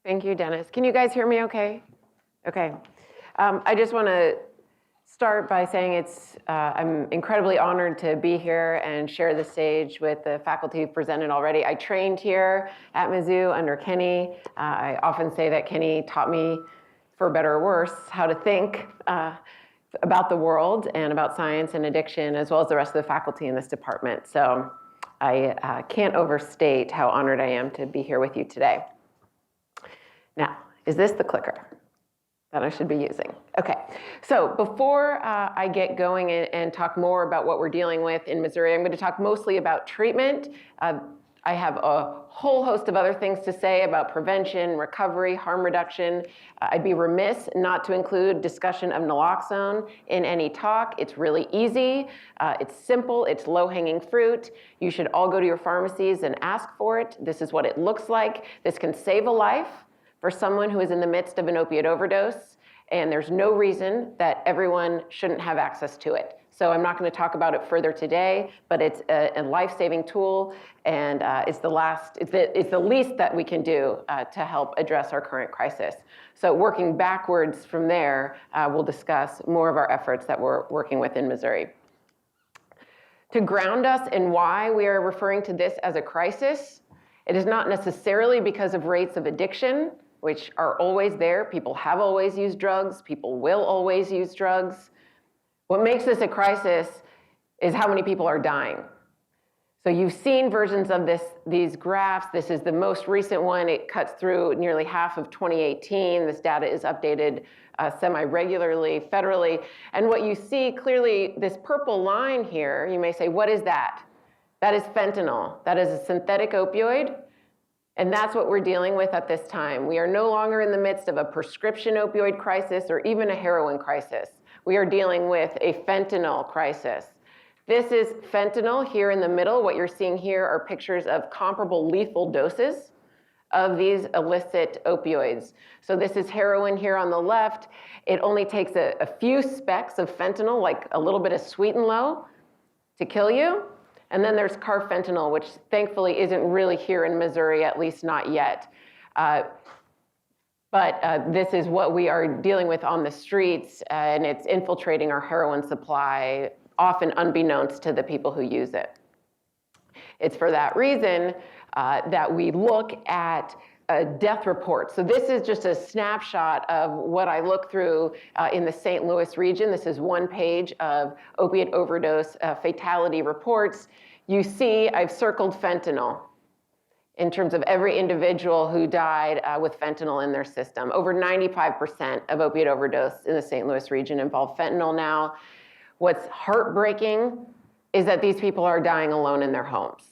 Thank you, Dennis. Can you guys hear me okay? Okay. I just want to start by saying I'm incredibly honored to be here and share the stage with the faculty who presented already. I trained here at Mizzou under Kenny. I often say that Kenny taught me, for better or worse, how to think about the world and about science and addiction, as well as the rest of the faculty in this department. So I can't overstate how honored I am to be here with you today. Now, is this the clicker that I should be using? Okay, so before I get going and talk more about what we're dealing with in Missouri, I'm going to talk mostly about treatment. I have a whole host of other things to say about prevention, recovery, harm reduction. I'd be remiss not to include discussion of naloxone in any talk. It's really easy, it's simple, it's low-hanging fruit. You should all go to your pharmacies and ask for it. This is what it looks like. This can save a life for someone who is in the midst of an opioid overdose, and there's no reason that everyone shouldn't have access to it. So I'm not going to talk about it further today, but it's a life-saving tool, and it's the least that we can do to help address our current crisis. So working backwards from there, we'll discuss more of our efforts that we're working with in Missouri. To ground us in why we are referring to this as a crisis, it is not necessarily because of rates of addiction, which are always there. People have always used drugs. People will always use drugs. What makes this a crisis is how many people are dying. So you've seen versions of these graphs. This is the most recent one. It cuts through nearly half of 2018. This data is updated semi-regularly, federally. And what you see clearly, this purple line here, you may say, what is that? That is fentanyl. That is a synthetic opioid. And that's what we're dealing with at this time. We are no longer in the midst of a prescription opioid crisis or even a heroin crisis. We are dealing with a fentanyl crisis. This is fentanyl here in the middle. What you're seeing here are pictures of comparable lethal doses of these illicit opioids. So this is heroin here on the left. It only takes a few specks of fentanyl, like a little bit of sweet and low, to kill you. And then there's carfentanil, which thankfully isn't really here in Missouri, at least not yet. But this is what we are dealing with on the streets, and it's infiltrating our heroin supply, often unbeknownst to the people who use it. It's for that reason that we look at death reports. So this is just a snapshot of what I look through in the St. Louis region. This is one page of opiate overdose fatality reports. You see I've circled fentanyl in terms of every individual who died with fentanyl in their system. Over 95% of opiate overdose in the St. Louis region involve fentanyl now. What's heartbreaking is that these people are dying alone in their homes.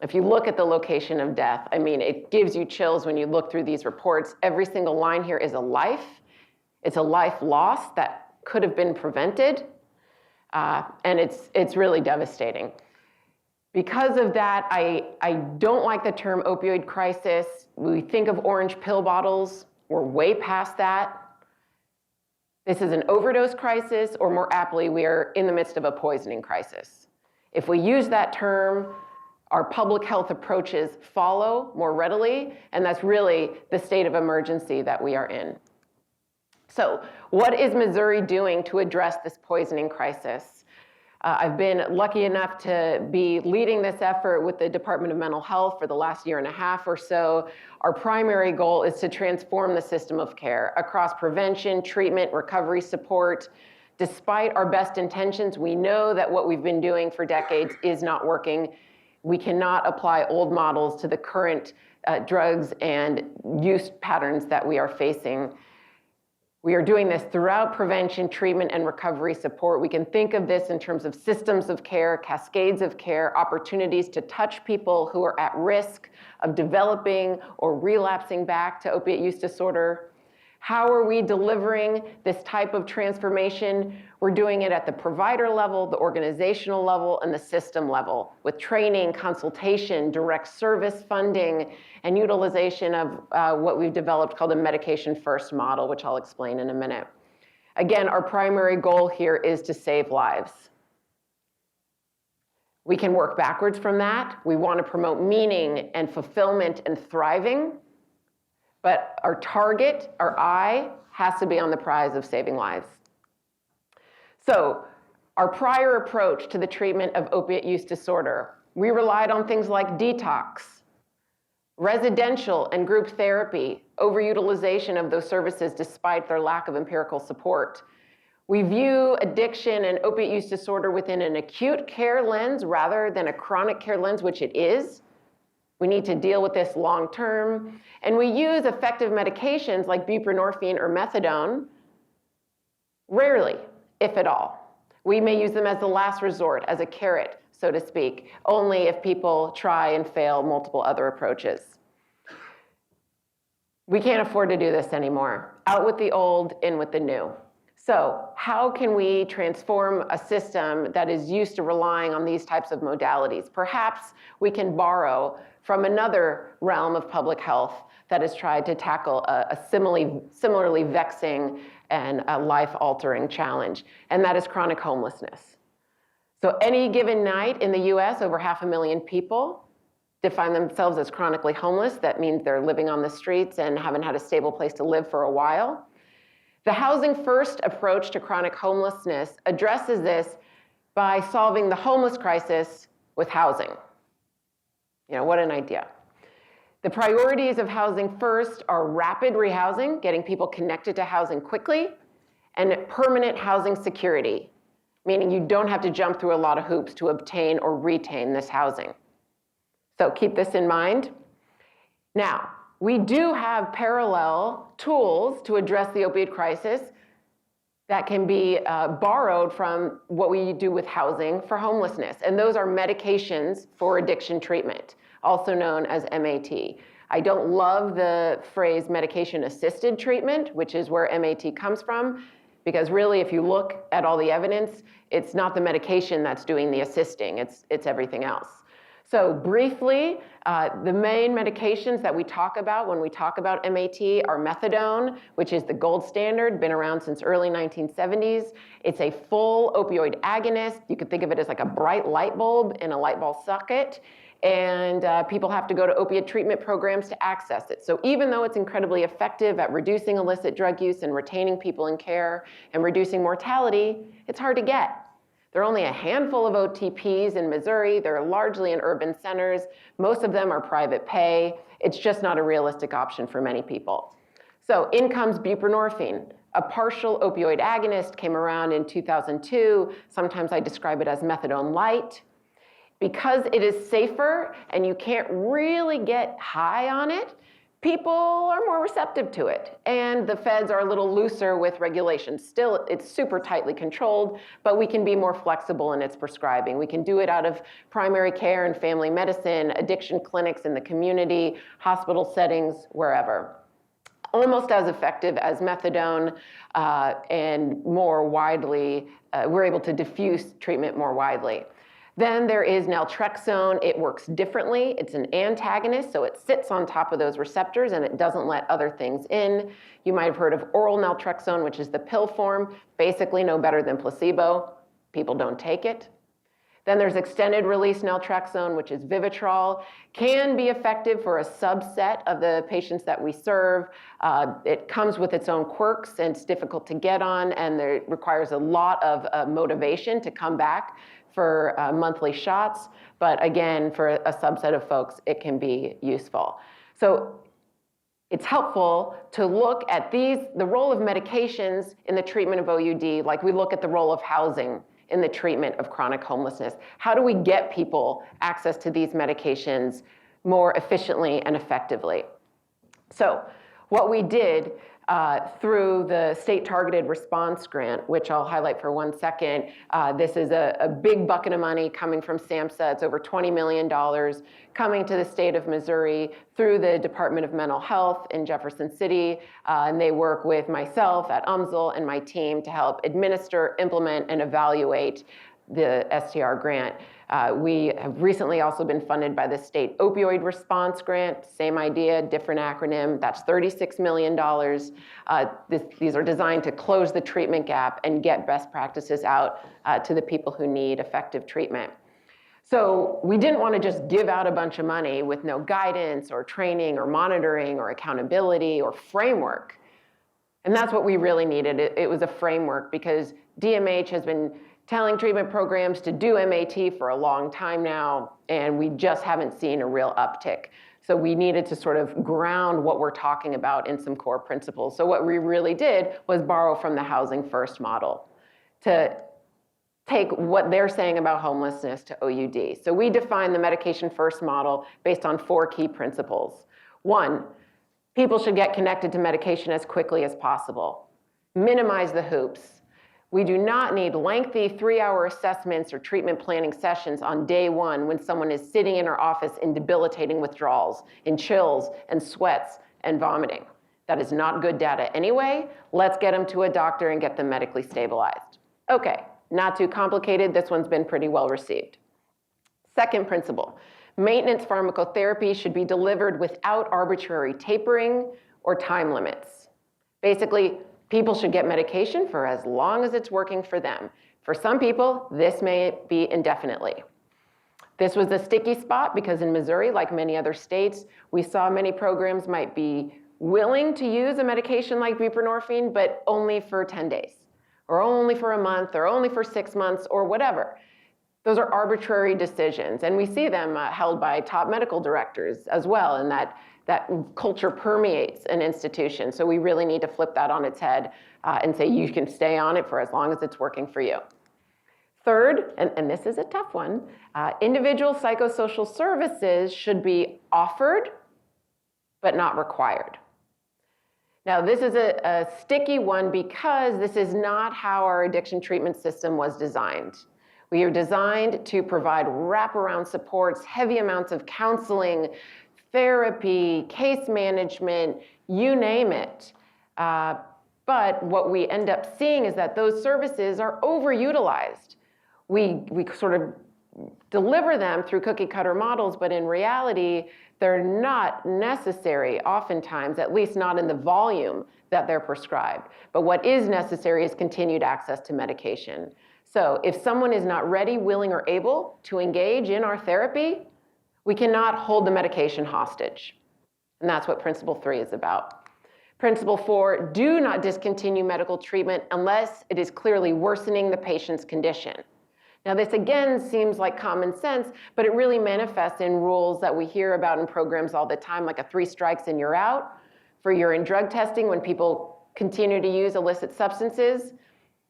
If you look at the location of death, I mean, it gives you chills when you look through these reports. Every single line here is a life. It's a life lost that could have been prevented, and it's really devastating. Because of that, I don't like the term opioid crisis. We think of orange pill bottles. We're way past that. This is an overdose crisis, or more aptly, we are in the midst of a poisoning crisis. If we use that term, our public health approaches follow more readily, and that's really the state of emergency that we are in. So what is Missouri doing to address this poisoning crisis? I've been lucky enough to be leading this effort with the Department of Mental Health for the last year and a half or so. Our primary goal is to transform the system of care across prevention, treatment, recovery support. Despite our best intentions, we know that what we've been doing for decades is not working. We cannot apply old models to the current drugs and use patterns that we are facing. We are doing this throughout prevention, treatment, and recovery support. We can think of this in terms of systems of care, cascades of care, opportunities to touch people who are at risk of developing or relapsing back to opiate use disorder. How are we delivering this type of transformation? We're doing it at the provider level, the organizational level, and the system level with training, consultation, direct service funding, and utilization of what we've developed called a medication first model, which I'll explain in a minute. Again, our primary goal here is to save lives. We can work backwards from that. We want to promote meaning and fulfillment and thriving. But our target, our eye, has to be on the prize of saving lives. So our prior approach to the treatment of opiate use disorder, we relied on things like detox, residential and group therapy, overutilization of those services despite their lack of empirical support. We view addiction and opiate use disorder within an acute care lens rather than a chronic care lens, which it is. We need to deal with this long term. And we use effective medications like buprenorphine or methadone, rarely, if at all. We may use them as the last resort, as a carrot, so to speak, only if people try and fail multiple other approaches. We can't afford to do this anymore. Out with the old, in with the new. So how can we transform a system that is used to relying on these types of modalities? Perhaps we can borrow from another realm of public health that has tried to tackle a similarly vexing and a life-altering challenge, and that is chronic homelessness. So any given night in the US, over 500,000 people define themselves as chronically homeless. That means they're living on the streets and haven't had a stable place to live for a while. The Housing First approach to chronic homelessness addresses this by solving the homeless crisis with housing. You know, what an idea. The priorities of Housing First are rapid rehousing, getting people connected to housing quickly, and permanent housing security, meaning you don't have to jump through a lot of hoops to obtain or retain this housing. So keep this in mind. Now, we do have parallel tools to address the opioid crisis that can be borrowed from what we do with housing for homelessness. And those are medications for addiction treatment, also known as MAT. I don't love the phrase medication-assisted treatment, which is where MAT comes from, because really, if you look at all the evidence, it's not the medication that's doing the assisting, it's everything else. So briefly, the main medications that we talk about when we talk about MAT are methadone, which is the gold standard, been around since early 1970s. It's a full opioid agonist. You could think of it as like a bright light bulb in a light bulb socket. And people have to go to opiate treatment programs to access it. So even though it's incredibly effective at reducing illicit drug use and retaining people in care and reducing mortality, it's hard to get. There are only a handful of OTPs in Missouri. They're largely in urban centers. Most of them are private pay. It's just not a realistic option for many people. So in comes buprenorphine. A partial opioid agonist came around in 2002. Sometimes I describe it as methadone light. Because it is safer and you can't really get high on it, people are more receptive to it. And the feds are a little looser with regulations. Still, it's super tightly controlled, but we can be more flexible in its prescribing. We can do it out of primary care and family medicine, addiction clinics in the community, hospital settings, wherever. Almost as effective as methadone, and more widely, we're able to diffuse treatment more widely. Then there is naltrexone. It works differently. It's an antagonist, so it sits on top of those receptors and it doesn't let other things in. You might have heard of oral naltrexone, which is the pill form, basically no better than placebo. People don't take it. Then there's extended release naltrexone, which is Vivitrol, can be effective for a subset of the patients that we serve. It comes with its own quirks and it's difficult to get on, and it requires a lot of motivation to come back for monthly shots, but again, for a subset of folks, it can be useful. So it's helpful to look at the role of medications in the treatment of OUD, like we look at the role of housing in the treatment of chronic homelessness. How do we get people access to these medications more efficiently and effectively? So what we did through the State Targeted Response Grant, which I'll highlight for 1 second. This is a big bucket of money coming from SAMHSA. It's over $20 million coming to the state of Missouri through the Department of Mental Health in Jefferson City. And they work with myself at UMSL and my team to help administer, implement, and evaluate the STR grant. We have recently also been funded by the State Opioid Response Grant, same idea, different acronym. That's $36 million. These are designed to close the treatment gap and get best practices out to the people who need effective treatment. So we didn't want to just give out a bunch of money with no guidance or training or monitoring or accountability or framework. And that's what we really needed. It was a framework, because DMH has been telling treatment programs to do MAT for a long time now, and we just haven't seen a real uptick. So we needed to sort of ground what we're talking about in some core principles. So what we really did was borrow from the housing first model to take what they're saying about homelessness to OUD. So we define the medication first model based on 4 key principles. 1, people should get connected to medication as quickly as possible. Minimize the hoops. We do not need lengthy 3-hour assessments or treatment planning sessions on day 1 when someone is sitting in our office in debilitating withdrawals, in chills and sweats and vomiting. That is not good data anyway. Let's get them to a doctor and get them medically stabilized. Okay, not too complicated. This one's been pretty well received. Second principle, maintenance pharmacotherapy should be delivered without arbitrary tapering or time limits. Basically, people should get medication for as long as it's working for them. For some people, this may be indefinitely. This was a sticky spot because in Missouri, like many other states, we saw many programs might be willing to use a medication like buprenorphine, but only for 10 days, or only for a month, or only for 6 months, or whatever. Those are arbitrary decisions, and we see them held by top medical directors as well, and that culture permeates an institution. So we really need to flip that on its head and say you can stay on it for as long as it's working for you. Third, and this is a tough one, individual psychosocial services should be offered, but not required. Now, this is a sticky one because this is not how our addiction treatment system was designed. We are designed to provide wraparound supports, heavy amounts of counseling, therapy, case management, you name it. But what we end up seeing is that those services are overutilized. We sort of deliver them through cookie cutter models, but in reality, they're not necessary oftentimes, at least not in the volume that they're prescribed. But what is necessary is continued access to medication. So if someone is not ready, willing, or able to engage in our therapy, we cannot hold the medication hostage. And that's what principle 3 is about. Principle 4, do not discontinue medical treatment unless it is clearly worsening the patient's condition. Now, this again seems like common sense, but it really manifests in rules that we hear about in programs all the time, like a 3 strikes and you're out for urine drug testing when people continue to use illicit substances.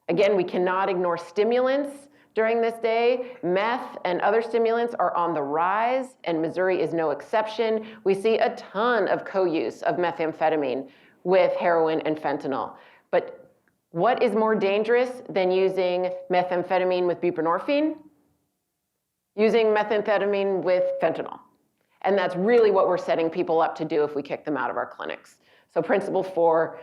Again, we cannot ignore stimulants during this day. Meth and other stimulants are on the rise, and Missouri is no exception. We see a ton of co-use of methamphetamine with heroin and fentanyl. But what is more dangerous than using methamphetamine with buprenorphine? Using methamphetamine with fentanyl. And that's really what we're setting people up to do if we kick them out of our clinics. So principle 4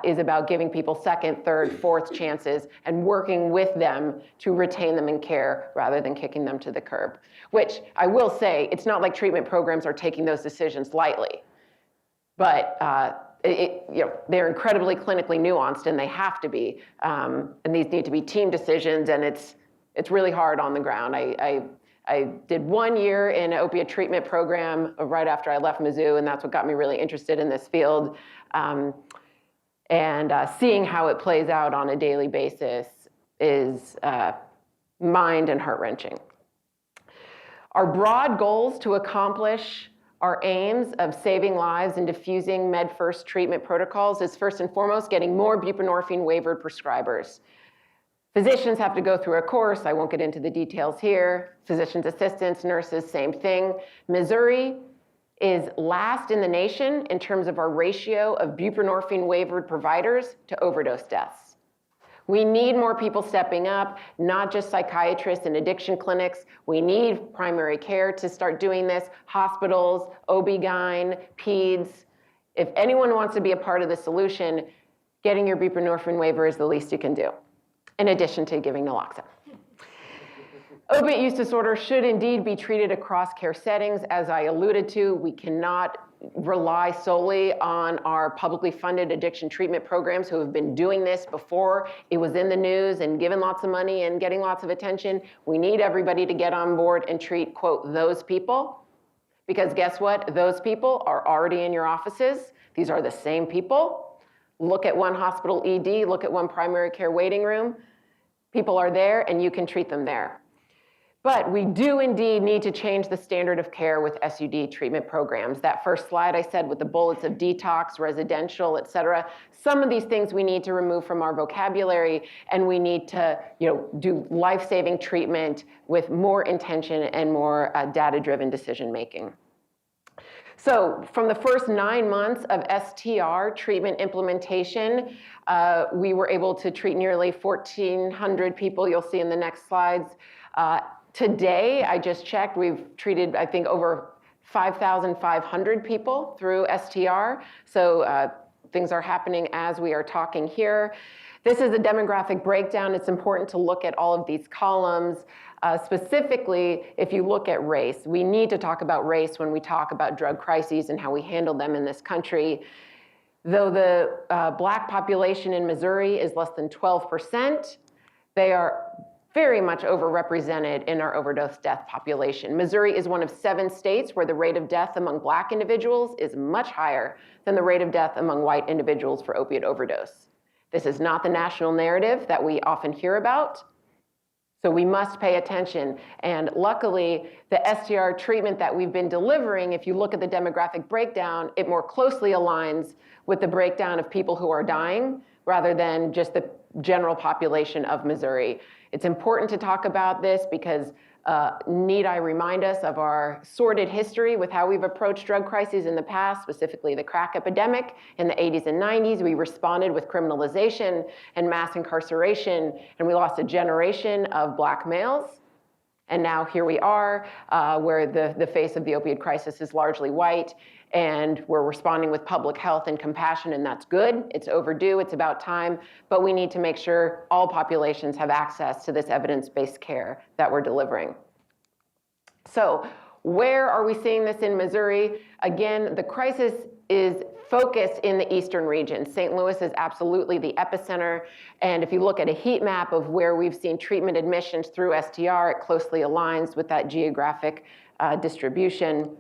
is about giving people second, third, fourth chances and working with them to retain them in care rather than kicking them to the curb. Which I will say, it's not like treatment programs are taking those decisions lightly. But they're incredibly clinically nuanced, and they have to be. And these need to be team decisions, and it's really hard on the ground. I did 1 year in an opiate treatment program right after I left Mizzou, and that's what got me really interested in this field. Seeing how it plays out on a daily basis is mind and heart-wrenching. Our broad goals to accomplish our aims of saving lives and diffusing med-first treatment protocols is first and foremost getting more buprenorphine waivered prescribers. Physicians have to go through a course. I won't get into the details here. Physicians' assistants, nurses, same thing. Missouri is last in the nation in terms of our ratio of buprenorphine waivered providers to overdose deaths. We need more people stepping up, not just psychiatrists and addiction clinics. We need primary care to start doing this, hospitals, OB-GYN, peds. If anyone wants to be a part of the solution, getting your buprenorphine waiver is the least you can do, in addition to giving naloxone. Opiate use disorder should indeed be treated across care settings. As I alluded to, we cannot rely solely on our publicly funded addiction treatment programs who have been doing this before it was in the news and given lots of money and getting lots of attention. We need everybody to get on board and treat, quote, those people. Because guess what? Those people are already in your offices. These are the same people. Look at one hospital ED, look at one primary care waiting room. People are there and you can treat them there. But we do indeed need to change the standard of care with SUD treatment programs. That first slide I said with the bullets of detox, residential, et cetera, some of these things we need to remove from our vocabulary, and we need to do life-saving treatment with more intention and more data-driven decision-making. So from the first 9 months of STR treatment implementation, we were able to treat nearly 1,400 people. You'll see in the next slides. Today, I just checked, we've treated, I think, over 5,500 people through STR. So things are happening as we are talking here. This is a demographic breakdown. It's important to look at all of these columns. Specifically, if you look at race, we need to talk about race when we talk about drug crises and how we handle them in this country. Though the Black population in Missouri is less than 12%, they are very much overrepresented in our overdose death population. Missouri is one of 7 states where the rate of death among Black individuals is much higher than the rate of death among white individuals for opiate overdose. This is not the national narrative that we often hear about, so we must pay attention. And luckily, the STR treatment that we've been delivering, if you look at the demographic breakdown, it more closely aligns with the breakdown of people who are dying rather than just the general population of Missouri. It's important to talk about this because need I remind us of our sordid history with how we've approached drug crises in the past, specifically the crack epidemic in the 80s and 90s. We responded with criminalization and mass incarceration, and we lost a generation of Black males. And now here we are, where the face of the opioid crisis is largely white, and we're responding with public health and compassion, and that's good. It's overdue, it's about time, but we need to make sure all populations have access to this evidence-based care that we're delivering. So where are we seeing this in Missouri? Again, the crisis is focused in the eastern region. St. Louis is absolutely the epicenter, and if you look at a heat map of where we've seen treatment admissions through STR, it closely aligns with that geographic distribution.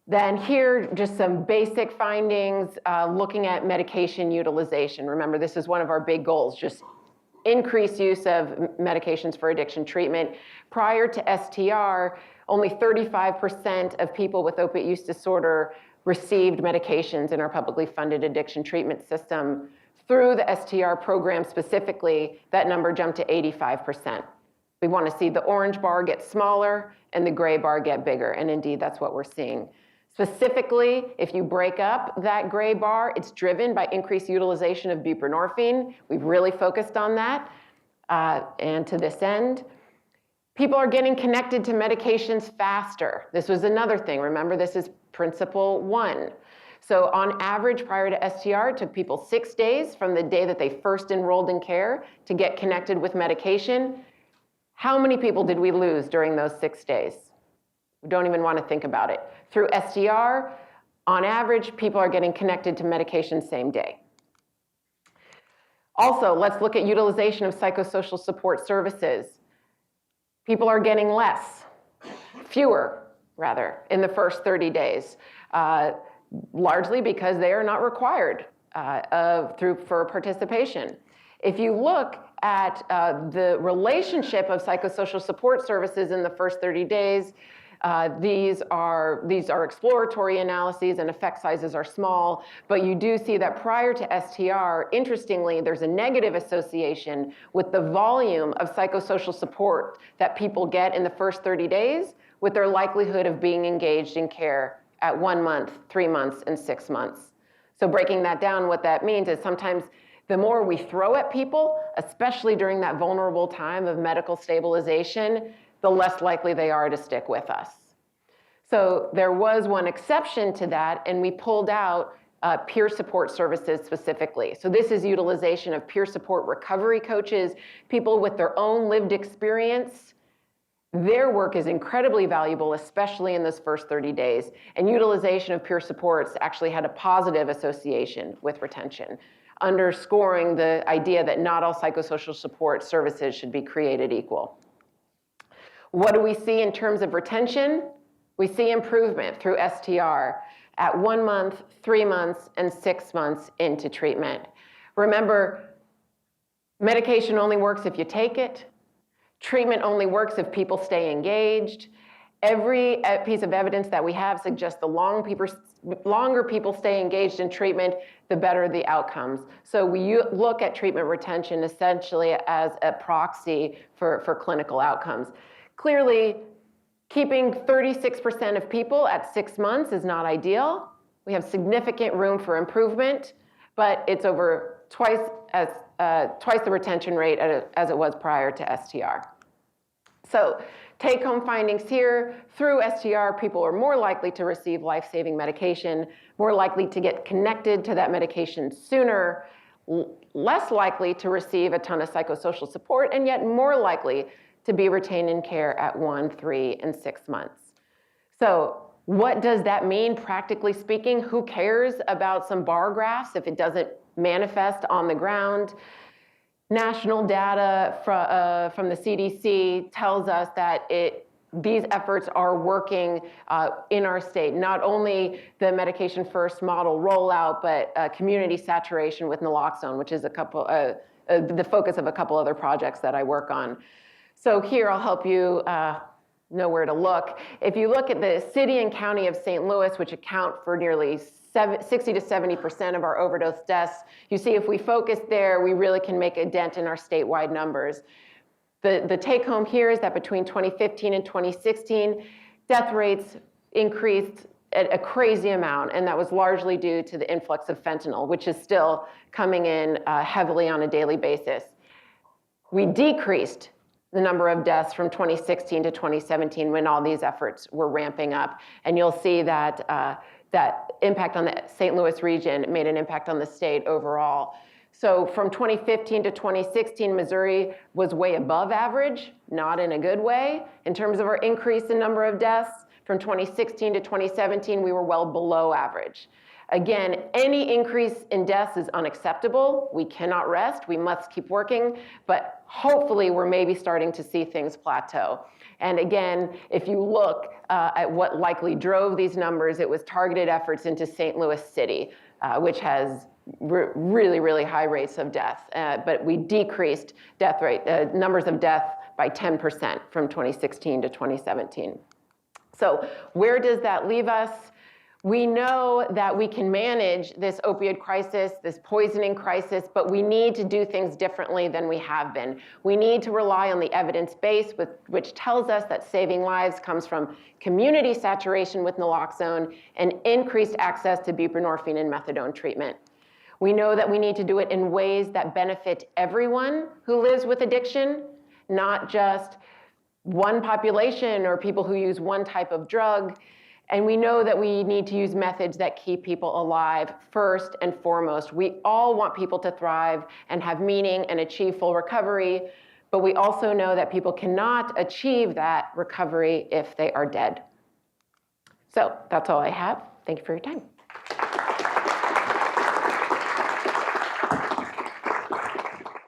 Then here, just some basic findings, looking at medication utilization. Remember, this is one of our big goals, just increase use of medications for addiction treatment. Prior to STR, only 35% of people with opiate use disorder received medications in our publicly funded addiction treatment system. Through the STR program specifically, that number jumped to 85%. We want to see the orange bar get smaller and the gray bar get bigger, and indeed that's what we're seeing. Specifically, if you break up that gray bar, it's driven by increased utilization of buprenorphine. We've really focused on that. And to this end, people are getting connected to medications faster. This was another thing. Remember, this is principle 1. So on average, prior to STR, it took people 6 days from the day that they first enrolled in care to get connected with medication. How many people did we lose during those 6 days? We don't even want to think about it. Through STR, on average, people are getting connected to medication same day. Also, let's look at utilization of psychosocial support services. People are getting fewer, in the first 30 days, largely because they are not required for participation. If you look at the relationship of psychosocial support services in the first 30 days, these are exploratory analyses and effect sizes are small, but you do see that prior to STR, interestingly, there's a negative association with the volume of psychosocial support that people get in the first 30 days with their likelihood of being engaged in care at 1 month, 3 months, and 6 months. So breaking that down, what that means is sometimes the more we throw at people, especially during that vulnerable time of medical stabilization, the less likely they are to stick with us. So there was one exception to that, and we pulled out peer support services specifically. So this is utilization of peer support recovery coaches, people with their own lived experience Their work is incredibly valuable, especially in those first 30 days. And utilization of peer supports actually had a positive association with retention, underscoring the idea that not all psychosocial support services should be created equal. What do we see in terms of retention? We see improvement through STR at 1 month, 3 months, and 6 months into treatment. Remember, medication only works if you take it. Treatment only works if people stay engaged. Every piece of evidence that we have suggests the longer people stay engaged in treatment, the better the outcomes. So we look at treatment retention essentially as a proxy for clinical outcomes. Clearly, keeping 36% of people at 6 months is not ideal. We have significant room for improvement, but it's over twice the retention rate as it was prior to STR. So take-home findings here, through STR, people are more likely to receive life-saving medication, more likely to get connected to that medication sooner, less likely to receive a ton of psychosocial support, and yet more likely to be retained in care at 1, 3, and 6 months. So what does that mean, practically speaking? Who cares about some bar graphs if it doesn't manifest on the ground? National data from the CDC tells us that these efforts are working in our state. Not only the medication first model rollout, but community saturation with naloxone, which is the focus of a couple other projects that I work on. So here I'll help you know where to look. If you look at the city and county of St. Louis, which account for nearly 60 to 70% of our overdose deaths, you see if we focus there, we really can make a dent in our statewide numbers. The take home here is that between 2015 and 2016, death rates increased at a crazy amount, and that was largely due to the influx of fentanyl, which is still coming in heavily on a daily basis. We decreased the number of deaths from 2016 to 2017 when all these efforts were ramping up. And you'll see that that impact on the St. Louis region made an impact on the state overall. So from 2015 to 2016, Missouri was way above average, not in a good way, in terms of our increase in number of deaths. From 2016 to 2017, we were well below average. Again, any increase in deaths is unacceptable. We cannot rest. We must keep working, but hopefully we're maybe starting to see things plateau. And again, if you look at what likely drove these numbers, it was targeted efforts into St. Louis City, which has really, really high rates of death. But we decreased death rate, numbers of death by 10% from 2016 to 2017. So where does that leave us? We know that we can manage this opioid crisis, this poisoning crisis, but we need to do things differently than we have been. We need to rely on the evidence base, which tells us that saving lives comes from community saturation with naloxone and increased access to buprenorphine and methadone treatment. We know that we need to do it in ways that benefit everyone who lives with addiction, not just one population or people who use one type of drug. And we know that we need to use methods that keep people alive first and foremost. We all want people to thrive and have meaning and achieve full recovery, but we also know that people cannot achieve that recovery if they are dead. So that's all I have. Thank you for your time.